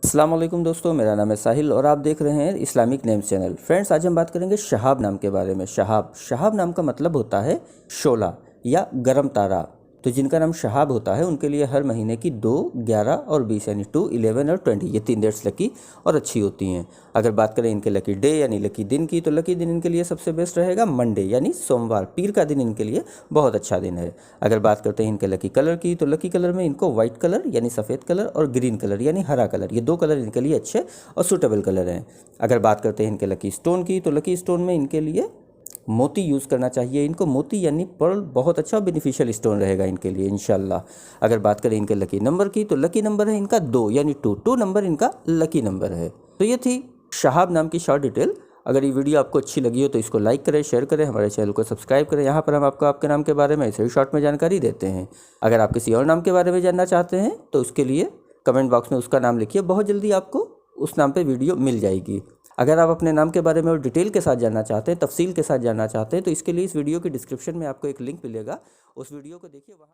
अस्सलाम वालेकुम दोस्तों, मेरा नाम है साहिल और आप देख रहे हैं इस्लामिक नेम्स चैनल। फ्रेंड्स, आज हम बात करेंगे शहाब नाम के बारे में। शहाब नाम का मतलब होता है शोला या गरम तारा। तो जिनका नाम शहाब होता है उनके लिए हर महीने की 2, 11 और 20 यानी 2, 11 और 20 ये 3 डेट्स लकी और अच्छी होती हैं। अगर बात करें इनके लकी डे यानी लकी दिन की, तो लकी दिन इनके लिए सबसे बेस्ट रहेगा मंडे यानी सोमवार, पीर का दिन इनके लिए बहुत अच्छा दिन है। अगर बात करते हैं इनके लकी कलर की, तो लकी कलर में इनको व्हाइट कलर यानी सफ़ेद कलर और ग्रीन कलर यानी हरा कलर, ये 2 कलर इनके लिए अच्छे और सूटेबल कलर हैं। अगर बात करते हैं इनके लकी स्टोन की, तो लकी स्टोन में इनके लिए मोती यूज़ करना चाहिए इनको। मोती यानी पर्ल बहुत अच्छा बेनिफिशियल स्टोन रहेगा इनके लिए इंशाल्लाह। अगर बात करें इनके लकी नंबर की, तो लकी नंबर है इनका 2 यानी 2 नंबर इनका लकी नंबर है। तो ये थी शहाब नाम की शॉर्ट डिटेल। अगर ये वीडियो आपको अच्छी लगी हो तो इसको लाइक करें, शेयर करें, हमारे चैनल को सब्सक्राइब करें। यहाँ पर हम आपको आपके नाम के बारे में ऐसे ही शॉर्ट में जानकारी देते हैं। अगर आप किसी और नाम के बारे में जानना चाहते हैं तो उसके लिए कमेंट बॉक्स में उसका नाम लिखिए, बहुत जल्दी आपको उस नाम पे वीडियो मिल जाएगी। अगर आप अपने नाम के बारे में और डिटेल के साथ जानना चाहते हैं, तफसील के साथ जानना चाहते हैं, तो इसके लिए इस वीडियो की डिस्क्रिप्शन में आपको एक लिंक मिलेगा, उस वीडियो को देखिए। वहाँ